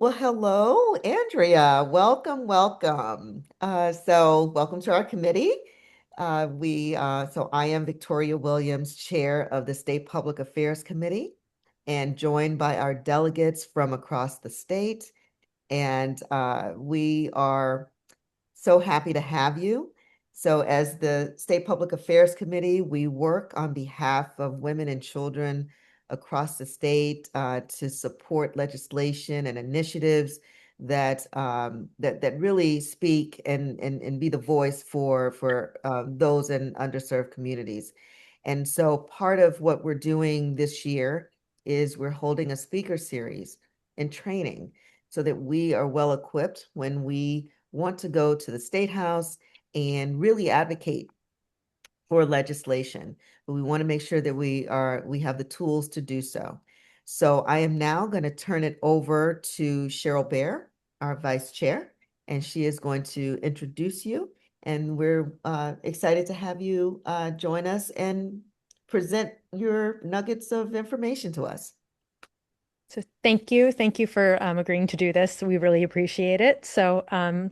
Well, hello, Andrea. Welcome, welcome. Welcome to our committee. So I am Victoria Williams, Chair of the State Public Affairs Committee, and joined by our delegates from across the state. And we are so happy to have you. So, as the State Public Affairs Committee, we work on behalf of women and children across the state to support legislation and initiatives that really speak and be the voice for those in underserved communities. And so, part of what we're doing this year is we're holding a speaker series and training so that we are well equipped when we want to go to the State House and really advocate for legislation, but we want to make sure that we have the tools to do so. So I am now going to turn it over to Cheryl Bear, our Vice Chair, and she is going to introduce you. And we're excited to have you join us and present your nuggets of information to us. So thank you. Thank you for agreeing to do this. We really appreciate it. So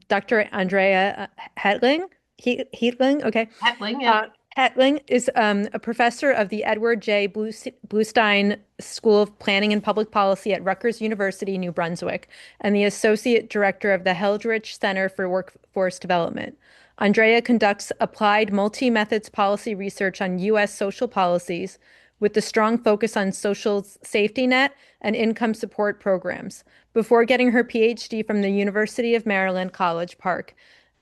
Dr. Andrea Hetling, Hetling, okay. Hetling, yeah. Uh, Hetling is a professor of the Edward J. Bluestein School of Planning and Public Policy at Rutgers University, New Brunswick, and the associate director of the Heldrich Center for Workforce Development. Andrea conducts applied multi-methods policy research on U.S. social policies with a strong focus on social safety net and income support programs. Before getting her PhD from the University of Maryland, College Park,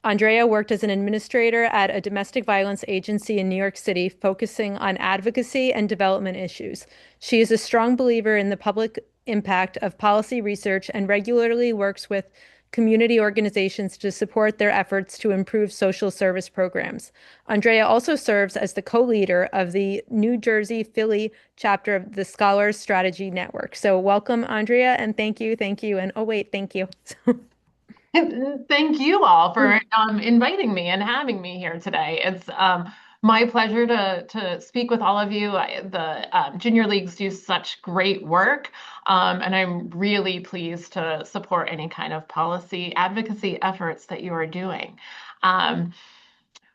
Andrea worked as an administrator at a domestic violence agency in New York City, focusing on advocacy and development issues. She is a strong believer in the public impact of policy research and regularly works with community organizations to support their efforts to improve social service programs. Andrea also serves as the co-leader of the New Jersey Philly chapter of the Scholars Strategy Network. So welcome, Andrea, and thank you, and oh wait, thank you. Thank you all for inviting me and having me here today. It's my pleasure to speak with all of you. The junior leagues do such great work, and I'm really pleased to support any kind of policy advocacy efforts that you are doing.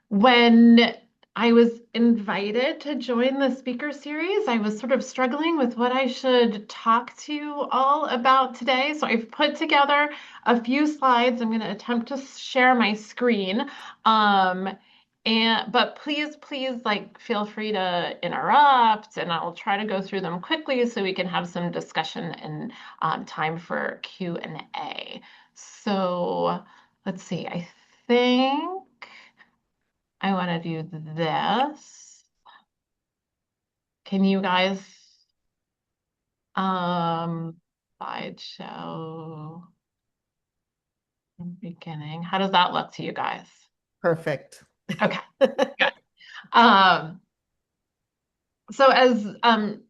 When I was invited to join the speaker series, I was sort of struggling with what I should talk to you all about today. So I've put together a few slides. I'm going to attempt to share my screen. But please, like, feel free to interrupt, and I'll try to go through them quickly so we can have some discussion and time for Q&A. So let's see. I think I want to do this. Can you guys slideshow beginning? How does that look to you guys? Perfect. Okay, good. Um, so as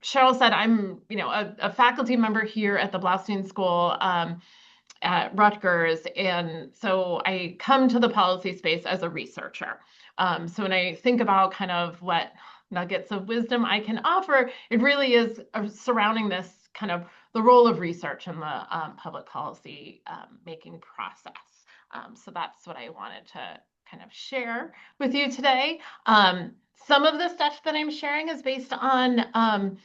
Cheryl said, I'm a faculty member here at the Blaustein School at Rutgers, and so I come to the policy space as a researcher. So when I think about kind of what nuggets of wisdom I can offer, it really is surrounding this kind of the role of research in the public policy making process. So that's what I wanted to kind of share with you today. Some of the stuff that I'm sharing is based on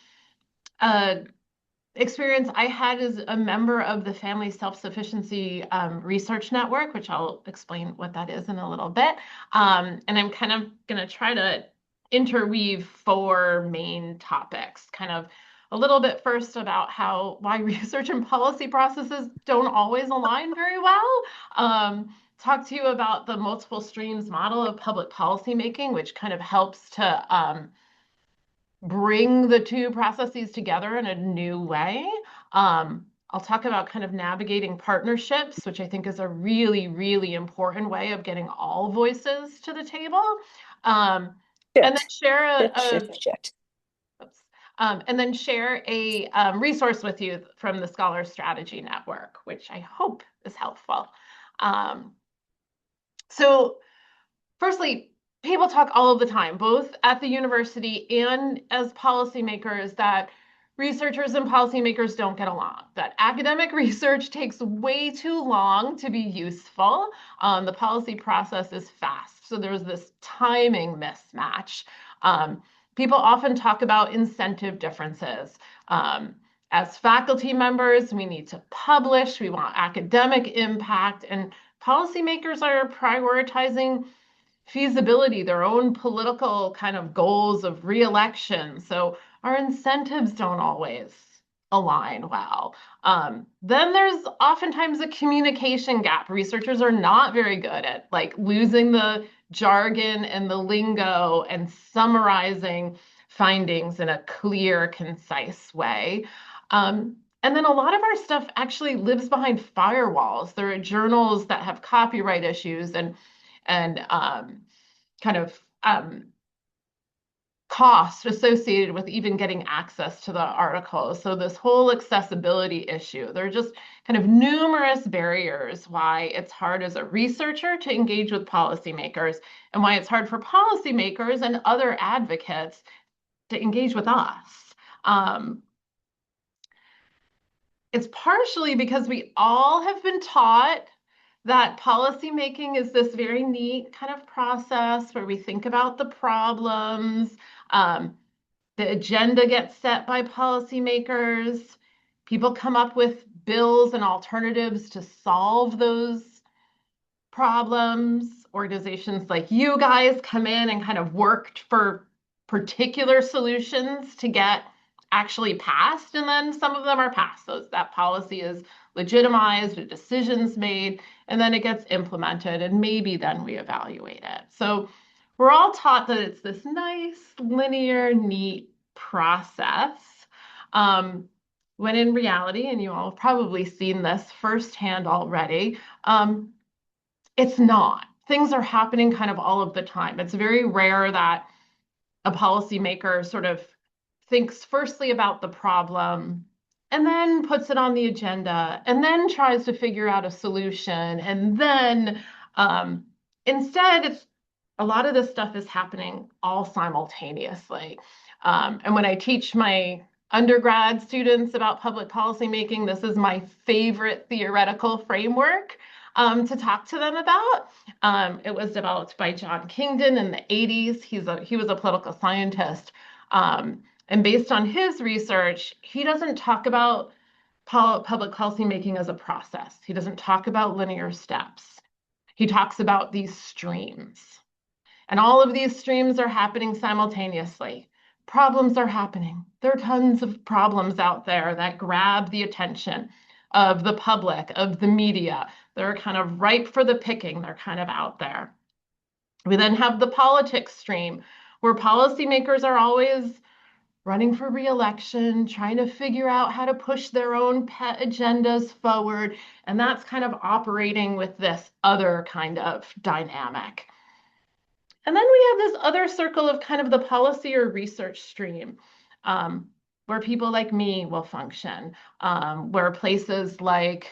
experience I had as a member of the Family Self-Sufficiency Research Network, which I'll explain what that is in a little bit. And I'm kind of going to try to interweave four main topics, kind of a little bit first about why research and policy processes don't always align very well. Talk to you about the multiple streams model of public policy making, which kind of helps to bring the two processes together in a new way. I'll talk about kind of navigating partnerships, which I think is a really, really important way of getting all voices to the table. And then share a resource with you from the Scholar Strategy Network, which I hope is helpful. So firstly, people talk all of the time, both at the university and as policymakers, that researchers and policymakers don't get along, that academic research takes way too long to be useful. The policy process is fast, so there's this timing mismatch. People often talk about incentive differences. As faculty members, we need to publish, we want academic impact, and policymakers are prioritizing feasibility, their own political kind of goals of re-election. So our incentives don't always align well. Then there's oftentimes a communication gap. Researchers are not very good at like losing the jargon and the lingo and summarizing findings in a clear, concise way. And then a lot of our stuff actually lives behind firewalls. There are journals that have copyright issues and kind of cost associated with even getting access to the articles. So this whole accessibility issue, there are just kind of numerous barriers why it's hard as a researcher to engage with policymakers and why it's hard for policymakers and other advocates to engage with us. It's partially because we all have been taught that policymaking is this very neat kind of process where we think about the problems. The agenda gets set by policymakers. People come up with bills and alternatives to solve those problems. Organizations like you guys come in and kind of worked for particular solutions to get actually passed, and then some of them are passed. So that policy is legitimized, a decision's made, and then it gets implemented, and maybe then we evaluate it. So we're all taught that it's this nice, linear, neat process, when in reality, and you all have probably seen this firsthand already, it's not. Things are happening kind of all of the time. It's very rare that a policymaker sort of thinks firstly about the problem and then puts it on the agenda and then tries to figure out a solution. And then instead, it's a lot of this stuff is happening all simultaneously. And when I teach my undergrad students about public policy making, this is my favorite theoretical framework to talk to them about. It was developed by John Kingdon in the 80s. He was a political scientist. And based on his research, he doesn't talk about public policy making as a process. He doesn't talk about linear steps. He talks about these streams. And all of these streams are happening simultaneously. Problems are happening. There are tons of problems out there that grab the attention of the public, of the media. They're kind of ripe for the picking. They're kind of out there. We then have the politics stream, where policymakers are always running for re-election, trying to figure out how to push their own pet agendas forward. And that's kind of operating with this other kind of dynamic. And then we have this other circle of kind of the policy or research stream, where people like me will function, where places like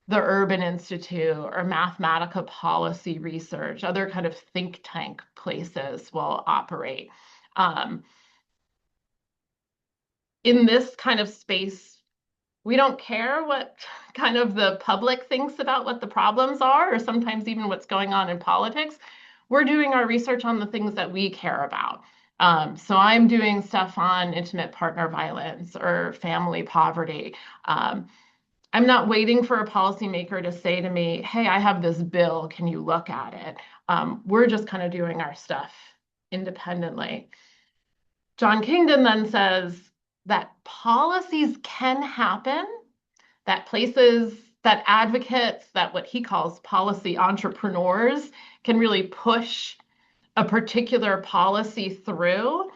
the Urban Institute or Mathematica Policy Research, other kind of think tank places will operate. In this kind of space, we don't care what kind of the public thinks about what the problems are, or sometimes even what's going on in politics. We're doing our research on the things that we care about. So I'm doing stuff on intimate partner violence or family poverty. I'm not waiting for a policymaker to say to me, hey, I have this bill, can you look at it? We're just kind of doing our stuff independently. John Kingdon then says that policies can happen, that places, that advocates, that what he calls policy entrepreneurs can really push a particular policy through,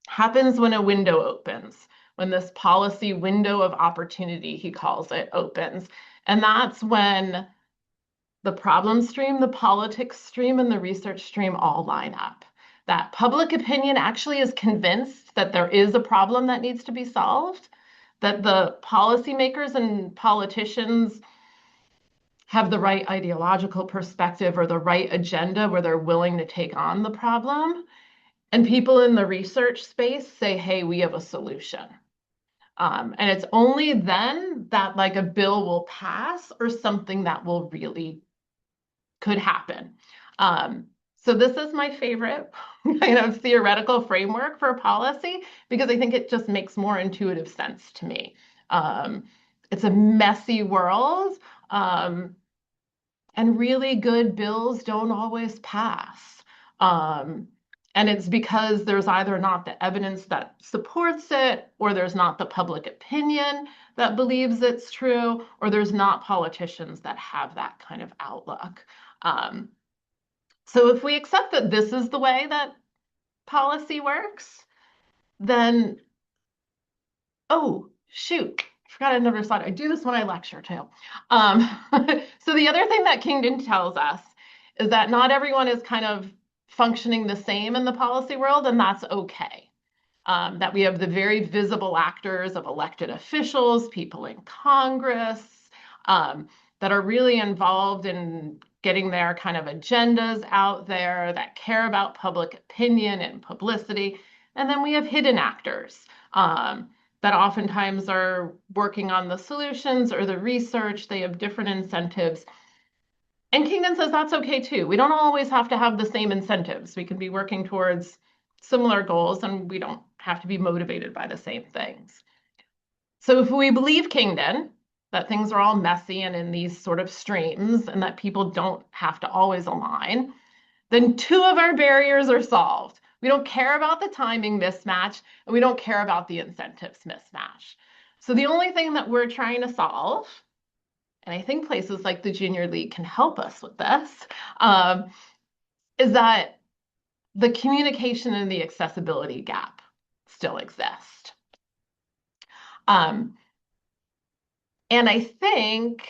happens when a window opens, when this policy window of opportunity, he calls it, opens. And that's when the problem stream, the politics stream, and the research stream all line up. That public opinion actually is convinced that there is a problem that needs to be solved, that the policymakers and politicians have the right ideological perspective or the right agenda where they're willing to take on the problem. And people in the research space say, hey, we have a solution. And it's only then that like a bill will pass or something that will really could happen. So this is my favorite kind of theoretical framework for policy because I think it just makes more intuitive sense to me. Um, it's a messy world, um, and really good bills don't always pass. Um, and it's because there's either not the evidence that supports it, or there's not the public opinion that believes it's true, or there's not politicians that have that kind of outlook. Um, so if we accept that this is the way that policy works, then, oh, shoot, I forgot another slide. I do this when I lecture too. Um, so the other thing that Kingdon tells us is that not everyone is kind of functioning the same in the policy world, and that's okay. That we have the very visible actors of elected officials, people in Congress, that are really involved in getting their kind of agendas out there, that care about public opinion and publicity. And then we have hidden actors that oftentimes are working on the solutions or the research. They have different incentives. And Kingdon says that's okay too. We don't always have to have the same incentives. We can be working towards similar goals and we don't have to be motivated by the same things. So if we believe Kingdon, that things are all messy and in these sort of streams and that people don't have to always align, then two of our barriers are solved. We don't care about the timing mismatch and we don't care about the incentives mismatch. So the only thing that we're trying to solve, and I think places like the Junior League can help us with this, is that the communication and the accessibility gap still exist. And I think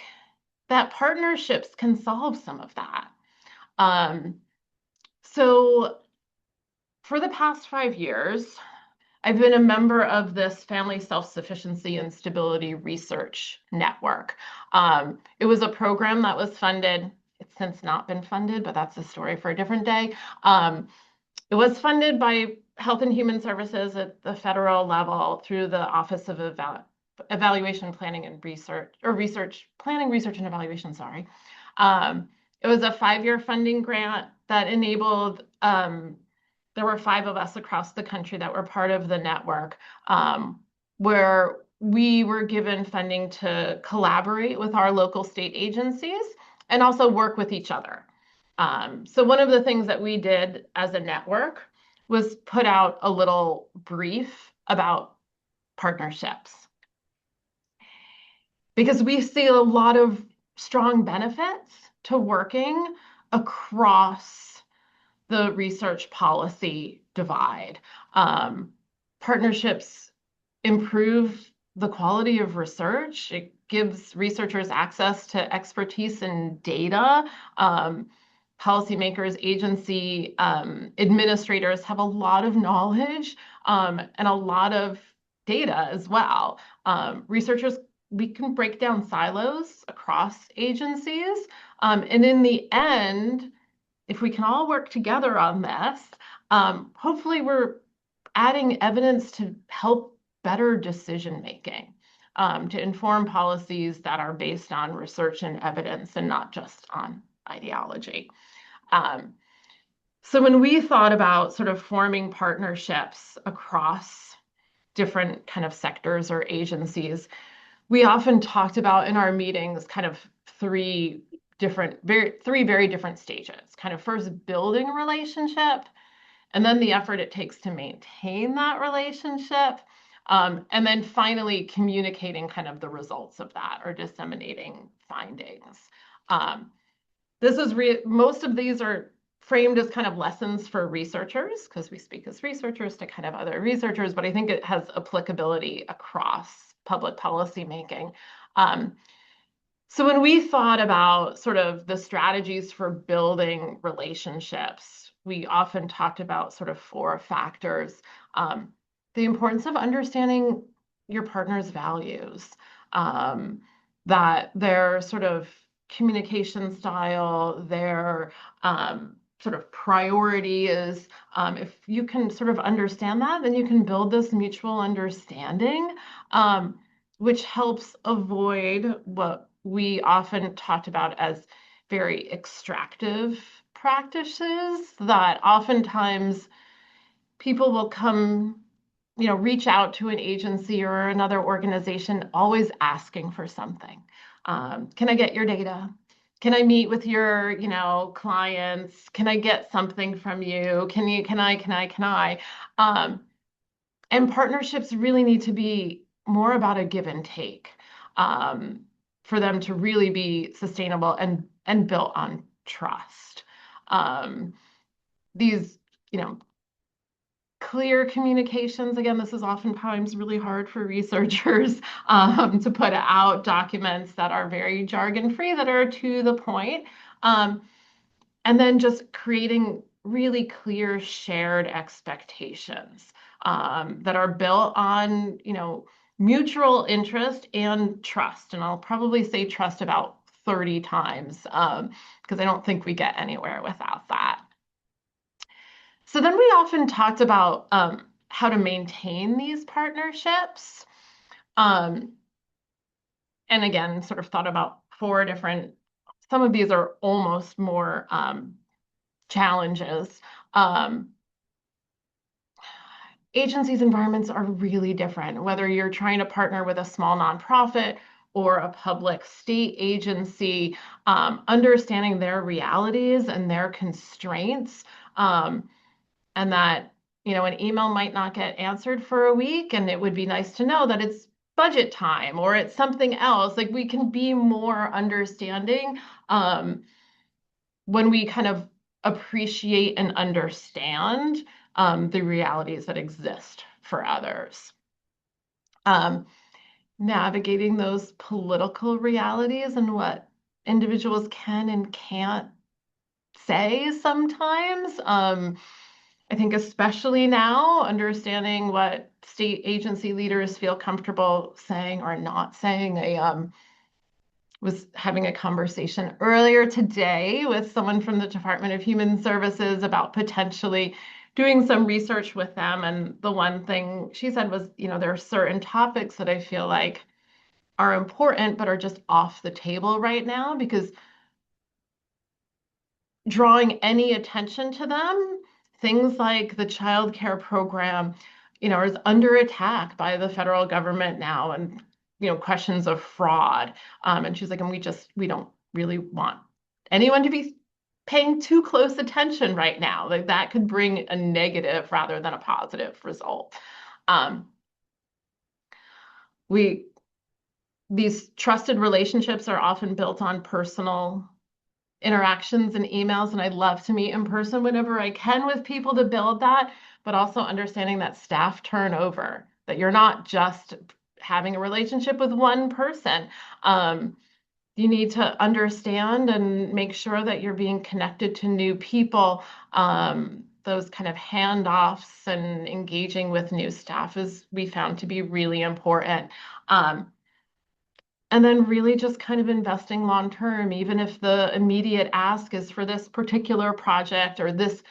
that partnerships can solve some of that. So for the past 5 years, I've been a member of this Family Self-Sufficiency and Stability Research Network. It was a program that was funded. It's since not been funded, but that's a story for a different day. It was funded by Health and Human Services at the federal level through the Office of Evaluation, Planning and Research, or Research, Planning, Research and Evaluation, sorry. It was a 5-year funding grant that enabled, there were 5 of us across the country that were part of the network, where we were given funding to collaborate with our local state agencies and also work with each other. So one of the things that we did as a network was put out a little brief about partnerships, because we see a lot of strong benefits to working across the research policy divide. Partnerships improve the quality of research. It gives researchers access to expertise and data. Policymakers, agency administrators have a lot of knowledge and a lot of data as well. Researchers, we can break down silos across agencies. And in the end, if we can all work together on this, hopefully we're adding evidence to help better decision making, to inform policies that are based on research and evidence and not just on ideology. So when we thought about sort of forming partnerships across different kind of sectors or agencies, we often talked about in our meetings kind of three very different stages. Kind of first building a relationship, and then the effort it takes to maintain that relationship, and then finally communicating kind of the results of that or disseminating findings. Most of these are framed as kind of lessons for researchers, because we speak as researchers to kind of other researchers, but I think it has applicability across public policy making. So when we thought about sort of the strategies for building relationships, we often talked about sort of 4 factors. The importance of understanding your partner's values, that their sort of communication style, their sort of priority is, if you can sort of understand that, then you can build this mutual understanding. which helps avoid what we often talked about as very extractive practices that oftentimes people will come, reach out to an agency or another organization always asking for something. Can I get your data? Can I meet with your, clients? Can I get something from you? Can I? And partnerships really need to be more about a give and take um, for them to really be sustainable and built on trust. Um, these, clear communications, again, this is oftentimes really hard for researchers to put out documents that are very jargon-free, that are to the point. And then just creating really clear shared expectations that are built on, mutual interest and trust. And I'll probably say trust about 30 times because I don't think we get anywhere without that. So then we often talked about how to maintain these partnerships. Um, and again, sort of thought about four different, some of these are almost more challenges. Um, Agencies' environments are really different, whether you're trying to partner with a small nonprofit or a public state agency, understanding their realities and their constraints. And that, an email might not get answered for a week, and it would be nice to know that it's budget time or it's something else. Like we can be more understanding when we kind of appreciate and understand the realities that exist for others. Navigating those political realities and what individuals can and can't say sometimes. I think especially now, understanding what state agency leaders feel comfortable saying or not saying. I was having a conversation earlier today with someone from the Department of Human Services about potentially doing some research with them. And the one thing she said was, there are certain topics that I feel like are important, but are just off the table right now because drawing any attention to them, things like the child care program, is under attack by the federal government now, and questions of fraud. And she's like, and we don't really want anyone to be paying too close attention right now. Like that could bring a negative rather than a positive result. Um, we these trusted relationships are often built on personal interactions and emails, and I'd love to meet in person whenever I can with people to build that, but also understanding that staff turnover, that you're not just having a relationship with one person. You need to understand and make sure that you're being connected to new people. Those kind of handoffs and engaging with new staff is we found to be really important. And then really just kind of investing long term, even if the immediate ask is for this particular project or this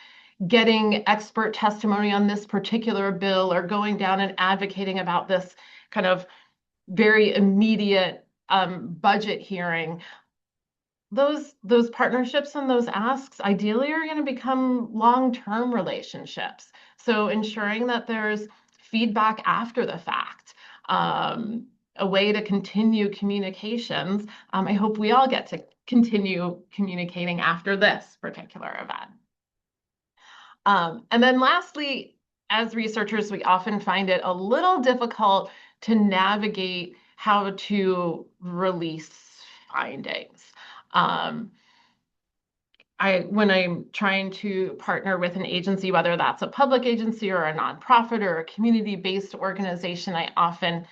getting expert testimony on this particular bill or going down and advocating about this kind of very immediate budget hearing. Those partnerships and those asks ideally are going to become long-term relationships. So ensuring that there's feedback after the fact. A way to continue communications. I hope we all get to continue communicating after this particular event. And then lastly, as researchers, we often find it a little difficult to navigate how to release findings. When I'm trying to partner with an agency, whether that's a public agency or a nonprofit or a community-based organization, I often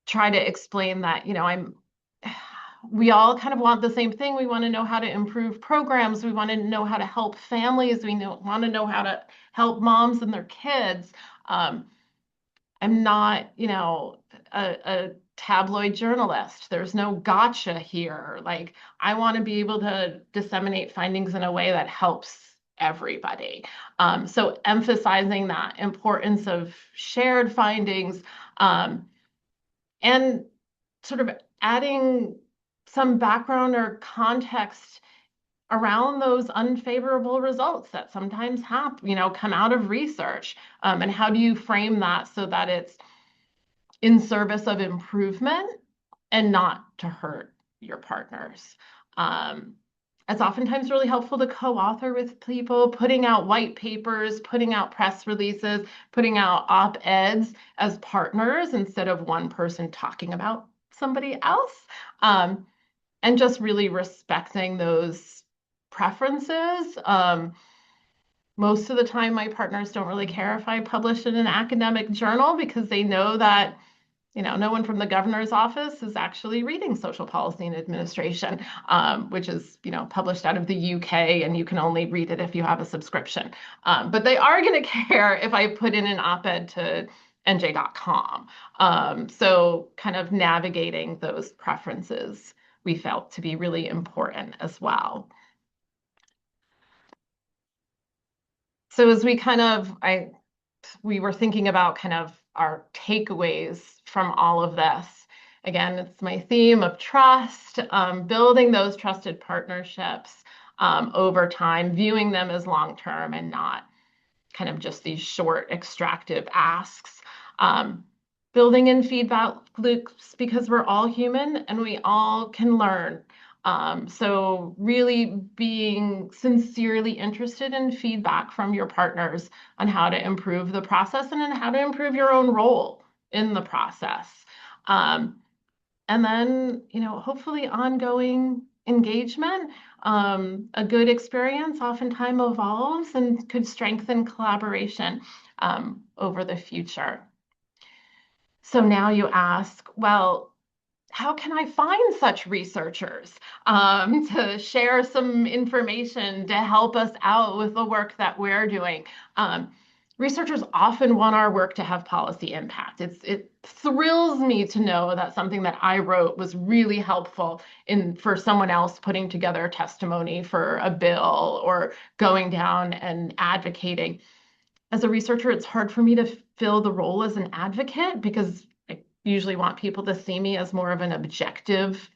try to explain that, we all kind of want the same thing. We want to know how to improve programs. We want to know how to help families. Want to know how to help moms and their kids. I'm not, a tabloid journalist. There's no gotcha here. Like, I want to be able to disseminate findings in a way that helps everybody. So emphasizing that importance of shared findings, and sort of adding some background or context around those unfavorable results that sometimes come out of research. And how do you frame that so that it's in service of improvement and not to hurt your partners? It's oftentimes really helpful to co-author with people, putting out white papers, putting out press releases, putting out op-eds as partners instead of one person talking about somebody else. And just really respecting those preferences. Most of the time, my partners don't really care if I publish in an academic journal because they know that no one from the governor's office is actually reading Social Policy and Administration, which is, published out of the UK, and you can only read it if you have a subscription. But they are going to care if I put in an op-ed to NJ.com. So kind of navigating those preferences we felt to be really important as well. So as we were thinking about kind of our takeaways from all of this. Again, it's my theme of trust, building those trusted partnerships over time, viewing them as long-term and not kind of just these short extractive asks. Building in feedback loops because we're all human and we all can learn. So really being sincerely interested in feedback from your partners on how to improve the process and in how to improve your own role in the process. And then, hopefully ongoing engagement. A good experience oftentimes evolves and could strengthen collaboration over the future. So now you ask, well, how can I find such researchers to share some information to help us out with the work that we're doing? Researchers often want our work to have policy impact. It thrills me to know that something that I wrote was really helpful for someone else putting together testimony for a bill or going down and advocating. As a researcher, it's hard for me to fill the role as an advocate because I usually want people to see me as more of an objective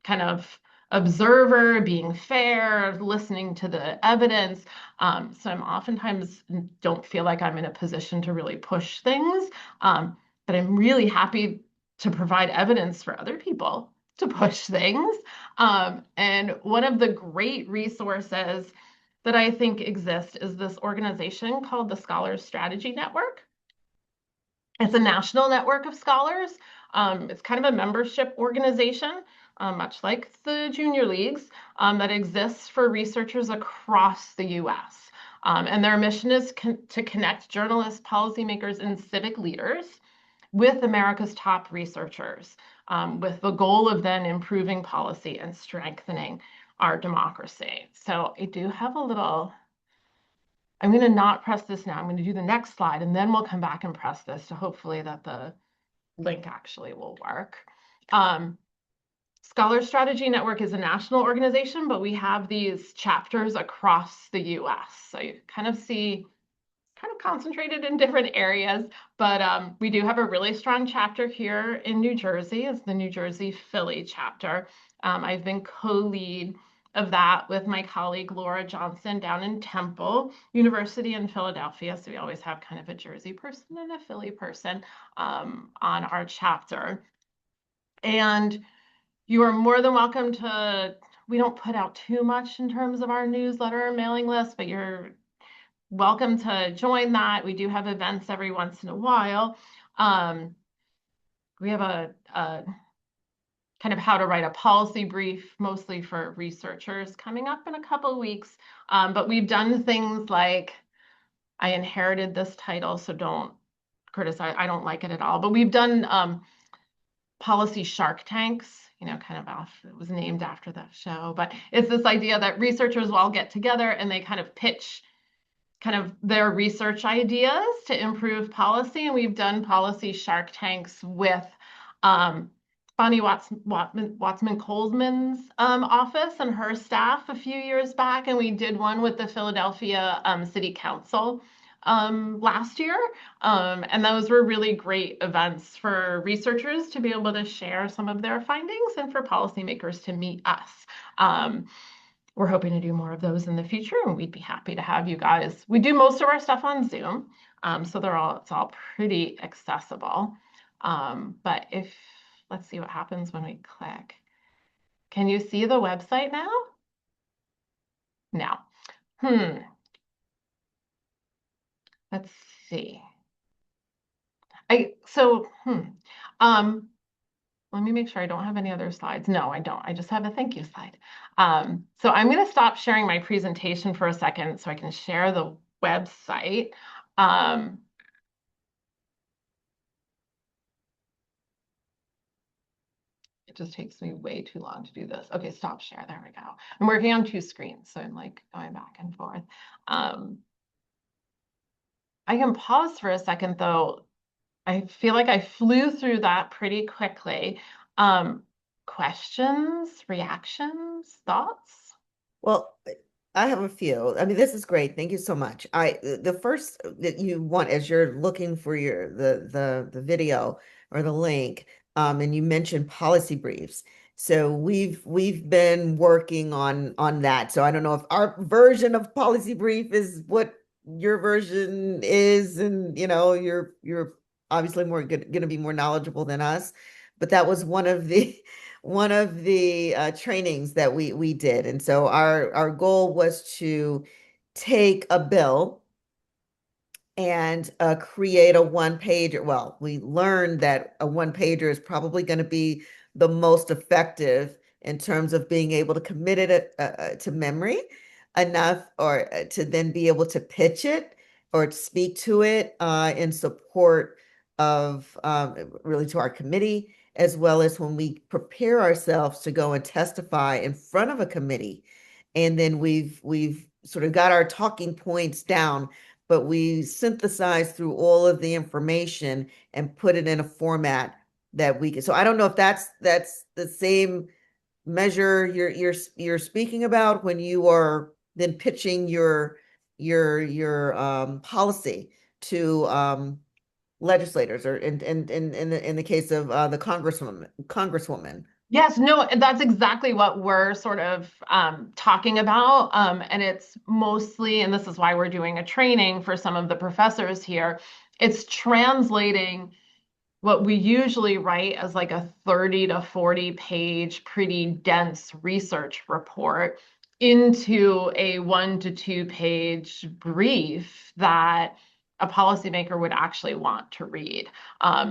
kind of observer, being fair, listening to the evidence. So I'm oftentimes don't feel like I'm in a position to really push things, but I'm really happy to provide evidence for other people to push things. And one of the great resources that I think exists is this organization called the Scholars Strategy Network. It's a national network of scholars. It's kind of a membership organization, much like the junior leagues, that exists for researchers across the US. And their mission is to connect journalists, policymakers, and civic leaders with America's top researchers, with the goal of then improving policy and strengthening our democracy. So I do have I'm going to not press this now. I'm going to do the next slide, and then we'll come back and press this to hopefully that the link actually will work. Scholar Strategy Network is a national organization, but we have these chapters across the US. So you kind of see concentrated in different areas, but we do have a really strong chapter here in New Jersey. It's the New Jersey Philly chapter. I've been co-lead of that with my colleague Laura Johnson down in Temple University in Philadelphia. So we always have kind of a Jersey person and a Philly person on our chapter. And you are more than welcome we don't put out too much in terms of our newsletter or mailing list, but you're welcome to join that. We do have events every once in a while. We have a kind of how to write a policy brief, mostly for researchers, coming up in a couple of weeks. But we've done things like, I inherited this title, so don't criticize. I don't like it at all. But we've done policy Shark Tanks, it was named after that show. But it's this idea that researchers will all get together and they kind of pitch kind of their research ideas to improve policy. And we've done policy Shark Tanks with Bonnie Wattsman Coleman's office and her staff a few years back, and we did one with the Philadelphia City Council last year. And those were really great events for researchers to be able to share some of their findings and for policymakers to meet us. We're hoping to do more of those in the future, and we'd be happy to have you guys. We do most of our stuff on Zoom, so it's all pretty accessible. But let's see what happens when we click. Can you see the website now? No. Let's see. Let me make sure I don't have any other slides. No, I don't. I just have a thank you slide. So I'm going to stop sharing my presentation for a second so I can share the website. It just takes me way too long to do this. Okay, stop share. There we go. I'm working on two screens, so I'm like going back and forth. I can pause for a second though. I feel like I flew through that pretty quickly. Questions, reactions, thoughts? Well, I have a few. I mean, this is great. Thank you so much. The first that you want as you're looking for the video or the link, and you mentioned policy briefs. So we've been working on that. So I don't know if our version of policy brief is what your version is, and you're obviously more going to be more knowledgeable than us. But that was one of the trainings that we did. And so our goal was to take a bill and create a one pager. Well, we learned that a one pager is probably going to be the most effective in terms of being able to commit it to memory enough, or to then be able to pitch it or to speak to it in support of really to our committee, as well as when we prepare ourselves to go and testify in front of a committee. And then we've sort of got our talking points down, but we synthesize through all of the information and put it in a format that we can. So I don't know if that's the same measure you're speaking about when you are then pitching your policy to legislators, or in the case of the congresswoman. Yes, no, that's exactly what we're sort of talking about. And it's mostly, and this is why we're doing a training for some of the professors here, it's translating what we usually write as like a 30 to 40 page, pretty dense research report into a 1 to 2 page brief that a policymaker would actually want to read.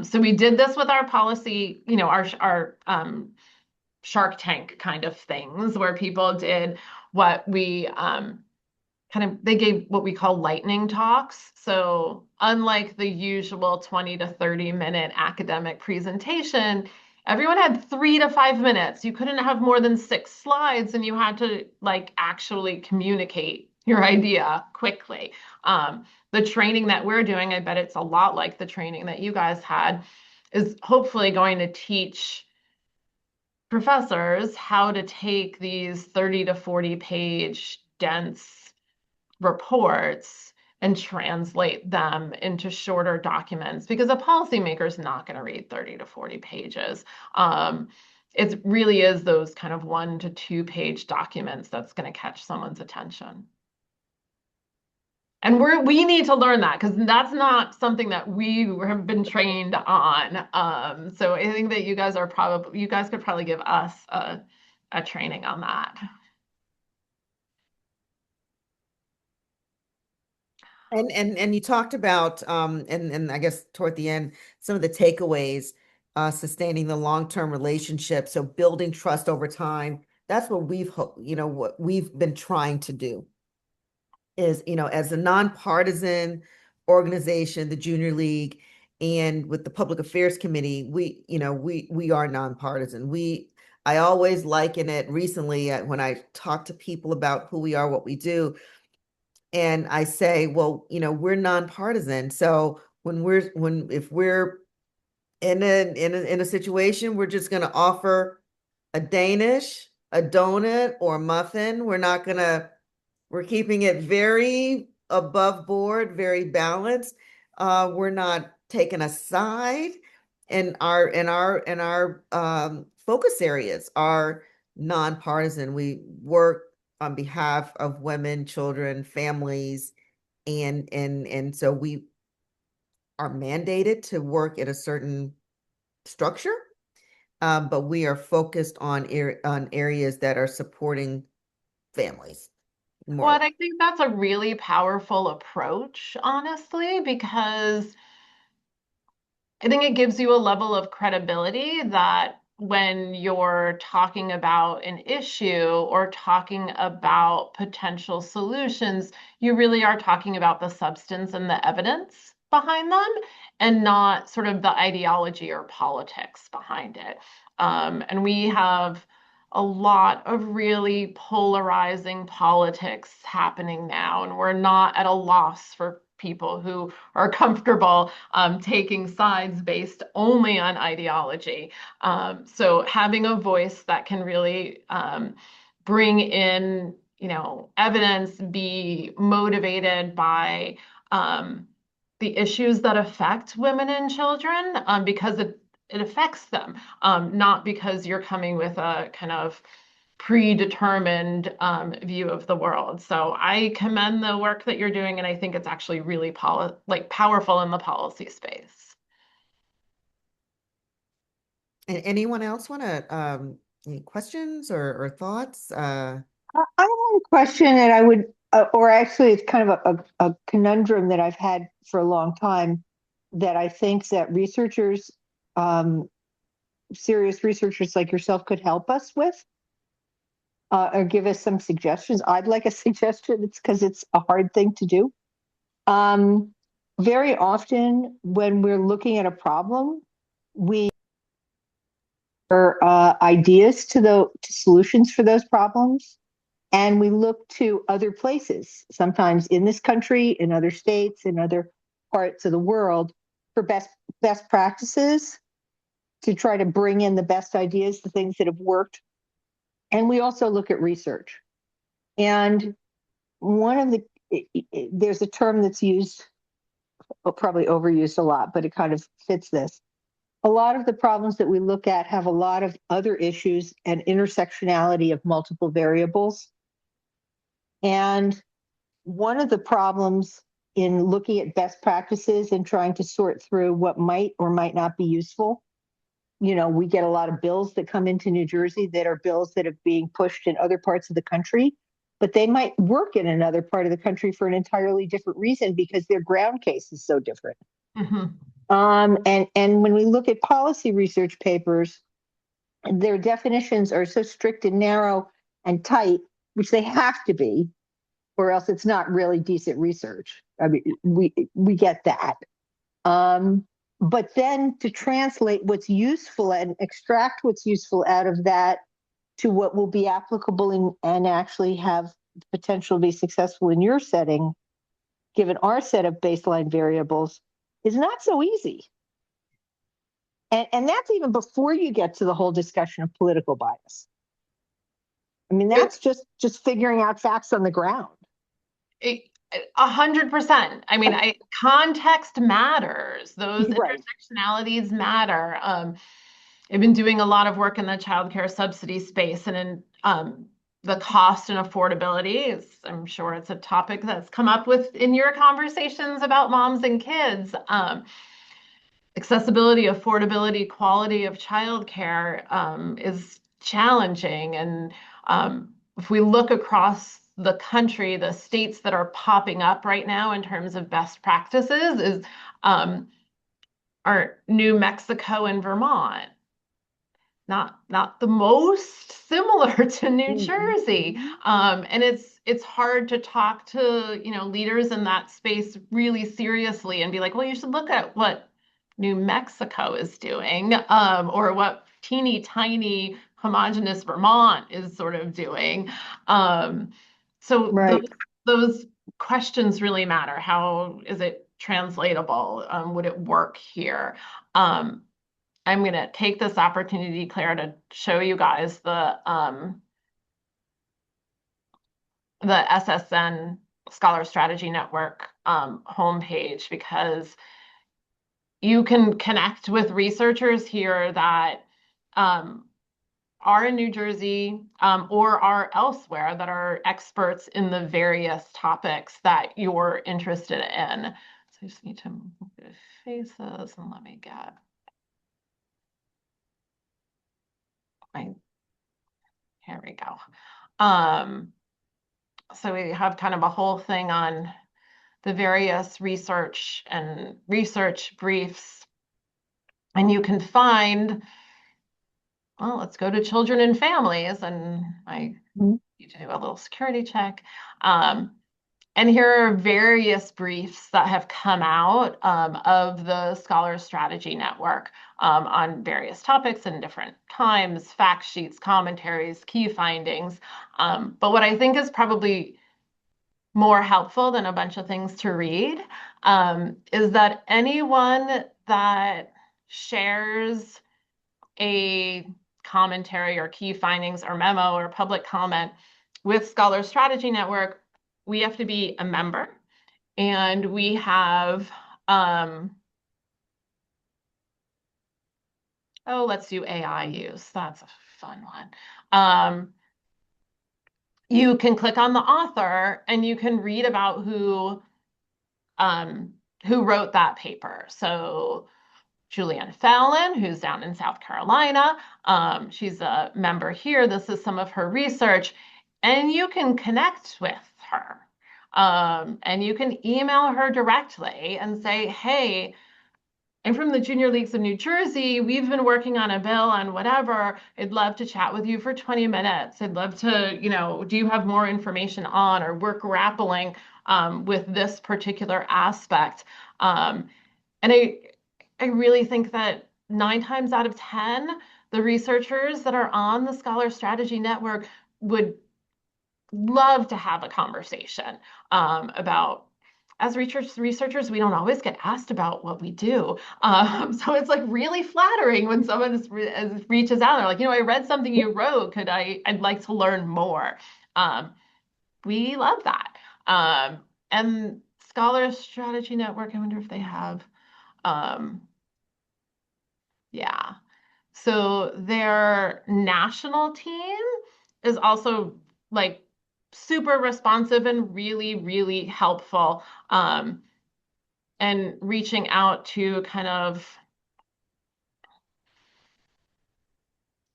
So we did this with our policy, our Shark Tank kind of things, where people did what we they gave what we call lightning talks. So unlike the usual 20 to 30-minute academic presentation, everyone had 3 to 5 minutes. You couldn't have more than 6 slides, and you had to actually communicate your idea quickly. The training that we're doing, I bet it's a lot like the training that you guys had, is hopefully going to teach professors how to take these 30 to 40 page dense reports and translate them into shorter documents, because a policymaker is not going to read 30 to 40 pages. It really is those kind of 1 to 2 page documents that's going to catch someone's attention. And we need to learn that, because that's not something that we have been trained on. So I think that you guys could probably give us a training on that. And you talked about and I guess toward the end, some of the takeaways, sustaining the long-term relationship, so building trust over time. That's what what we've been trying to do is, as a nonpartisan organization, the Junior League, and with the Public Affairs Committee, we are nonpartisan. I always liken it recently when I talk to people about who we are, what we do, and I say, well, we're nonpartisan. So if we're in a situation, we're just going to offer a Danish, a donut, or a muffin. We're keeping it very above board, very balanced. We're not taking a side, and our focus areas are nonpartisan. We work on behalf of women, children, families, and so we are mandated to work in a certain structure, but we are focused on areas that are supporting families more Well, or and less. I think that's a really powerful approach, honestly, because I think it gives you a level of credibility that when you're talking about an issue or talking about potential solutions, you really are talking about the substance and the evidence behind them and not sort of the ideology or politics behind it. And we have a lot of really polarizing politics happening now, and we're not at a loss for people who are comfortable taking sides based only on ideology. So having a voice that can really bring in, evidence, be motivated by the issues that affect women and children, because it affects them, not because you're coming with a kind of predetermined view of the world. So I commend the work that you're doing, and I think it's actually really powerful in the policy space. And anyone else want to any questions or thoughts? I have a question that I would, or actually, it's kind of a conundrum that I've had for a long time that I think that researchers, um, serious researchers like yourself, could help us with or give us some suggestions. I'd like a suggestion. It's because it's a hard thing to do. Um, Very often, when we're looking at a problem, we are ideas to solutions for those problems. And we look to other places, sometimes in this country, in other states, in other parts of the world, for best practices to try to bring in the best ideas, the things that have worked. And we also look at research. And one of there's a term that's used, well, probably overused a lot, but it kind of fits this. A lot of the problems that we look at have a lot of other issues and intersectionality of multiple variables. And one of the problems in looking at best practices and trying to sort through what might or might not be useful, we get a lot of bills that come into New Jersey that are bills that are being pushed in other parts of the country, but they might work in another part of the country for an entirely different reason because their ground case is so different. Mm-hmm. And when we look at policy research papers, their definitions are so strict and narrow and tight, which they have to be, or else it's not really decent research. I mean, we get that. But then to translate what's useful and extract what's useful out of that to what will be applicable and actually have the potential to be successful in your setting, given our set of baseline variables, is not so easy. And that's even before you get to the whole discussion of political bias. I mean, that's just figuring out facts on the ground. 100%. I mean, context matters. Those Right. intersectionalities matter. I've been doing a lot of work in the childcare subsidy space and in the cost and affordability. I'm sure it's a topic that's come up with in your conversations about moms and kids. Accessibility, affordability, quality of childcare is challenging. And if we look across the country, the states that are popping up right now in terms of best practices are New Mexico and Vermont. Not the most similar to New Jersey. And it's hard to talk to, leaders in that space really seriously and be like, well, you should look at what New Mexico is doing, or what teeny tiny homogenous Vermont is sort of doing. So Right. those questions really matter. How is it translatable? Would it work here? I'm going to take this opportunity, Claire, to show you guys the SSN Scholar Strategy Network homepage, because you can connect with researchers here that are in New Jersey or are elsewhere that are experts in the various topics that you're interested in. So I just need to move the faces and let me get my, here we go. So we have kind of a whole thing on the various research and research briefs. And you can find, well, let's go to children and families, and I need to do a little security check. And here are various briefs that have come out of the Scholar Strategy Network on various topics and different times, fact sheets, commentaries, key findings. But what I think is probably more helpful than a bunch of things to read is that anyone that shares a commentary or key findings or memo or public comment with Scholar Strategy Network, we have to be a member, and we have, oh, let's do AI use. That's a fun one. You can click on the author and you can read about who wrote that paper. So Julianne Fallon, who's down in South Carolina, she's a member here. This is some of her research, and you can connect with her. And you can email her directly and say, hey, I'm from the Junior Leagues of New Jersey. We've been working on a bill on whatever. I'd love to chat with you for 20 minutes. I'd love to, do you have more information on, or we're grappling with this particular aspect. And I really think that 9 times out of 10, the researchers that are on the Scholar Strategy Network would love to have a conversation about, as researchers, we don't always get asked about what we do. So it's like really flattering when someone reaches out. They're like, I read something you wrote. I'd like to learn more. We love that. And Scholar Strategy Network, I wonder if they have, yeah. So their national team is also like super responsive and really, really helpful, and reaching out to kind of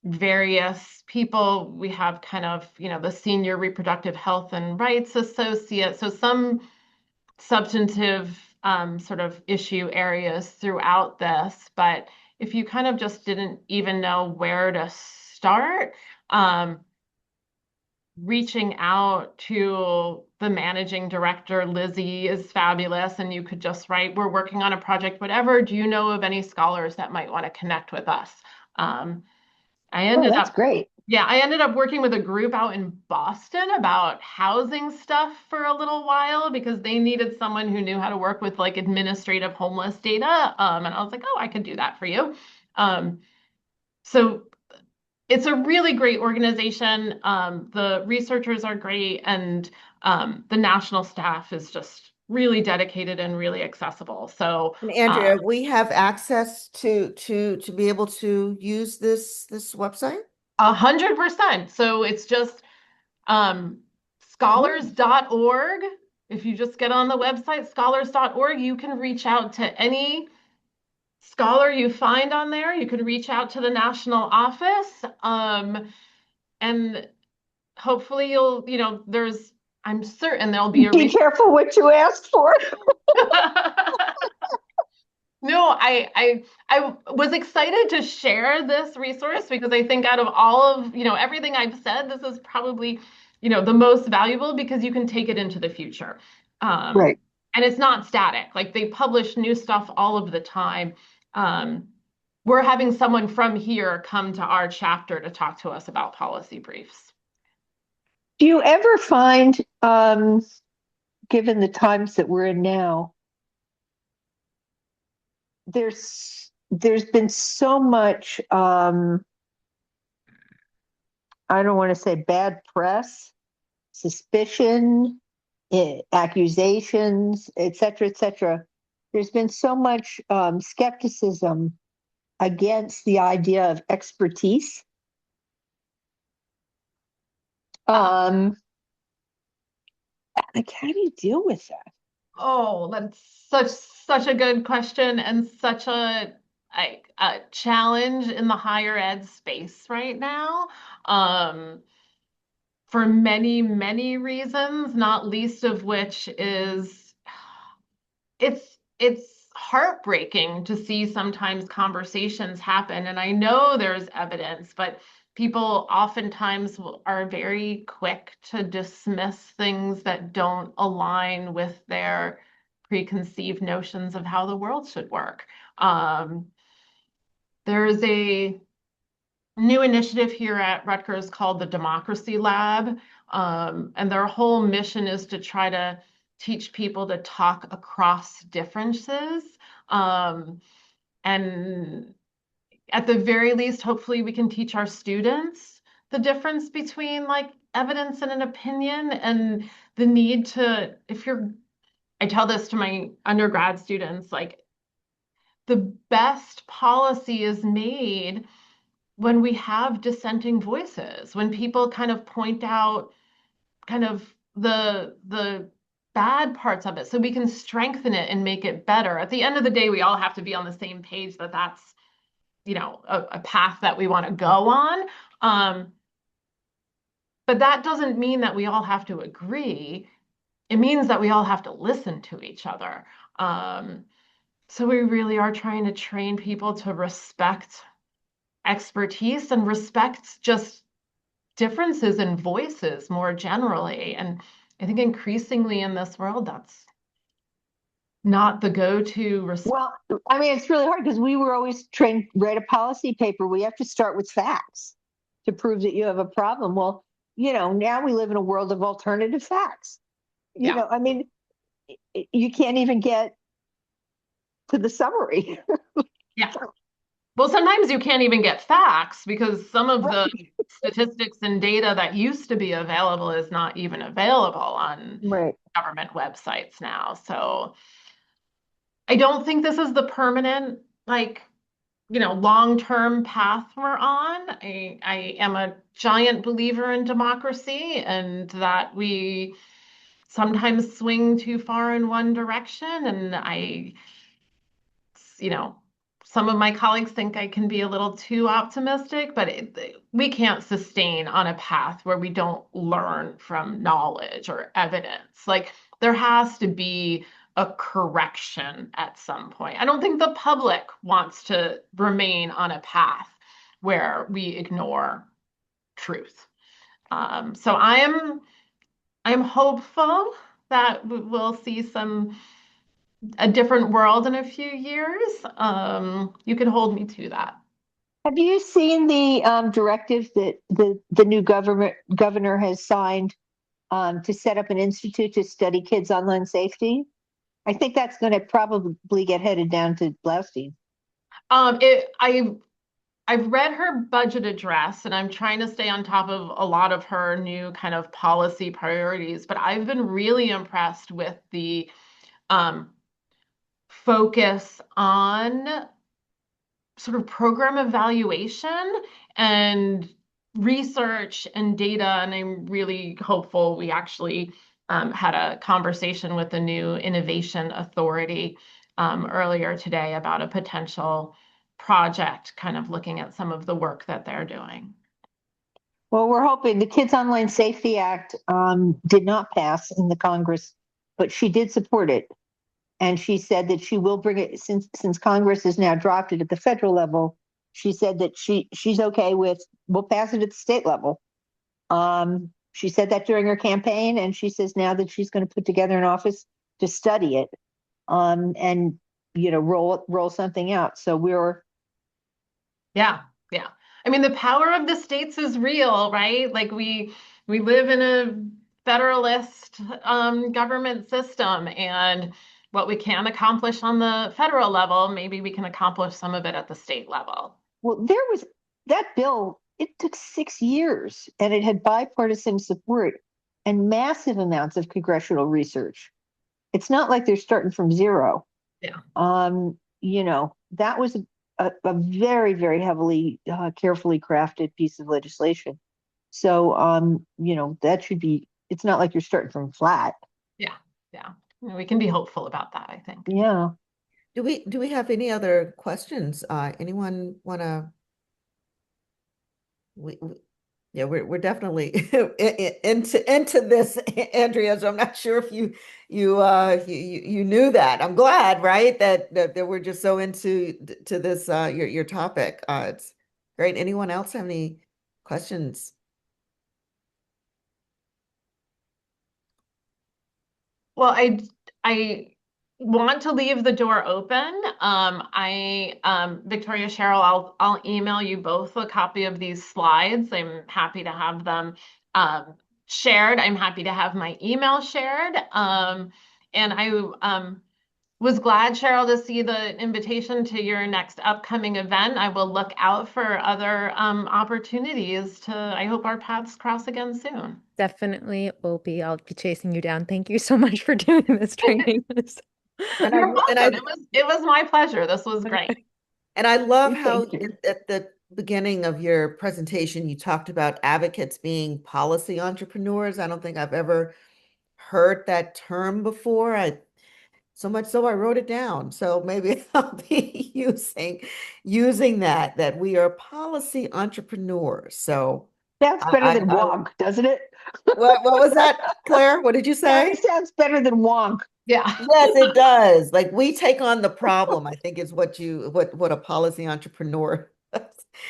various people. We have kind of, the Senior Reproductive Health and Rights Associate. So some substantive sort of issue areas throughout this. But if you kind of just didn't even know where to start, reaching out to the managing director, Lizzie, is fabulous. And you could just write, we're working on a project, whatever. Do you know of any scholars that might want to connect with us? That's great. Yeah, I ended up working with a group out in Boston about housing stuff for a little while, because they needed someone who knew how to work with like administrative homeless data. And I was like, oh, I could do that for you. So it's a really great organization. The researchers are great, and the national staff is just really dedicated and really accessible. So, And Andrea, we have access to be able to use this website? 100%. So it's just scholars.org. If you just get on the website, scholars.org, you can reach out to any scholar you find on there. You can reach out to the national office. And hopefully I'm certain there'll be a Be careful what you asked for. No, I was excited to share this resource, because I think out of all of, everything I've said, this is probably, the most valuable, because you can take it into the future. Right. And it's not static. Like, they publish new stuff all of the time. We're having someone from here come to our chapter to talk to us about policy briefs. Do you ever find, given the times that we're in now, there's there's been so much, I don't want to say bad press, suspicion, accusations, et cetera, et cetera. There's been so much skepticism against the idea of expertise. Like, how do you deal with that? Oh, that's such a good question and such a challenge in the higher ed space right now. Um, for many reasons, not least of which is it's heartbreaking to see sometimes conversations happen. And I know there's evidence, but people oftentimes are very quick to dismiss things that don't align with their preconceived notions of how the world should work. There's a new initiative here at Rutgers called the Democracy Lab. And their whole mission is to try to teach people to talk across differences. And at the very least, hopefully, we can teach our students the difference between like evidence and an opinion and the need to, I tell this to my undergrad students, like the best policy is made when we have dissenting voices, when people kind of point out kind of the bad parts of it so we can strengthen it and make it better. At the end of the day, we all have to be on the same page that that's, a path that we want to go on. But that doesn't mean that we all have to agree. It means that we all have to listen to each other. So we really are trying to train people to respect expertise and respect just differences in voices more generally. And I think increasingly in this world, that's not the go-to response. Well, I mean, it's really hard because we were always trained, read a policy paper. We have to start with facts to prove that you have a problem. Well, now we live in a world of alternative facts. Yeah. I mean, you can't even get to the summary. Yeah. Well, sometimes you can't even get facts because some of the Right. statistics and data that used to be available is not even available on Right. government websites now. So I don't think this is the permanent, like, long-term path we're on. I am a giant believer in democracy and that we sometimes swing too far in one direction. And you know, some of my colleagues think I can be a little too optimistic, but we can't sustain on a path where we don't learn from knowledge or evidence. Like there has to be a correction at some point. I don't think the public wants to remain on a path where we ignore truth. So I'm hopeful that we'll see a different world in a few years. You can hold me to that. Have you seen the directive that the new governor has signed to set up an institute to study kids' online safety? I think that's going to probably get headed down to Blaustein. Um, it, I I've read her budget address and I'm trying to stay on top of a lot of her new kind of policy priorities, but I've been really impressed with the um, focus on sort of program evaluation and research and data. And I'm really hopeful we actually had a conversation with the new innovation authority earlier today about a potential project kind of looking at some of the work that they're doing. Well, we're hoping the Kids Online Safety Act did not pass in the Congress, but she did support it. And she said that she will bring it since Congress has now dropped it at the federal level. She said that she's okay with we'll pass it at the state level. She said that during her campaign, and she says now that she's going to put together an office to study it, and roll something out. So Yeah, yeah. I mean, the power of the states is real, right? Like we live in a federalist government system, and what we can accomplish on the federal level, maybe we can accomplish some of it at the state level. Well, there was that bill, it took 6 years and it had bipartisan support and massive amounts of congressional research. It's not like they're starting from zero. Yeah. That was a very, very heavily, carefully crafted piece of legislation. So, that should be, it's not like you're starting from flat. Yeah. Yeah. We can be hopeful about that, I think. Yeah. Do we have any other questions? Anyone wanna? Yeah, we're definitely into this, Andrea. So I'm not sure if you knew that. I'm glad, right? That we're just so into to this your topic. It's great. Anyone else have any questions? Well, I want to leave the door open. Victoria, Cheryl, I'll email you both a copy of these slides. I'm happy to have them shared. I'm happy to have my email shared. And I was glad, Cheryl, to see the invitation to your next upcoming event. I will look out for other opportunities to, I hope our paths cross again soon. Definitely will be. I'll be chasing you down. Thank you so much for doing this training. And You're welcome. It was my pleasure. This was great. And I love how Thank you. at the beginning of your presentation, you talked about advocates being policy entrepreneurs. I don't think I've ever heard that term before. So much so I wrote it down. So maybe I'll be using that we are policy entrepreneurs. So Sounds better than I wonk, doesn't it? what was that, Claire? What did you say? Sounds better than wonk. Yeah. Yes, it does. Like we take on the problem, I think is what a policy entrepreneur does.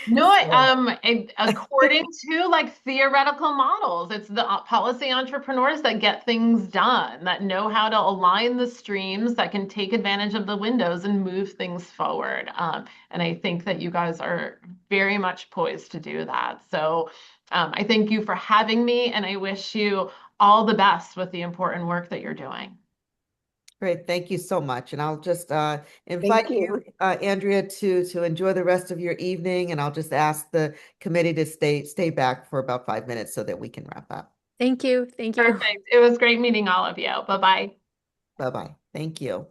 No, So, according to like theoretical models, it's the policy entrepreneurs that get things done, that know how to align the streams, that can take advantage of the windows and move things forward. And I think that you guys are very much poised to do that. So I thank you for having me, and I wish you all the best with the important work that you're doing. great, thank you so much. And I'll just invite Thank you, you. Andrea, to enjoy the rest of your evening. And I'll just ask the committee to stay back for about 5 minutes so that we can wrap up. Thank you. Thank you. Perfect. It was great meeting all of you. Bye-bye. Bye-bye. Thank you.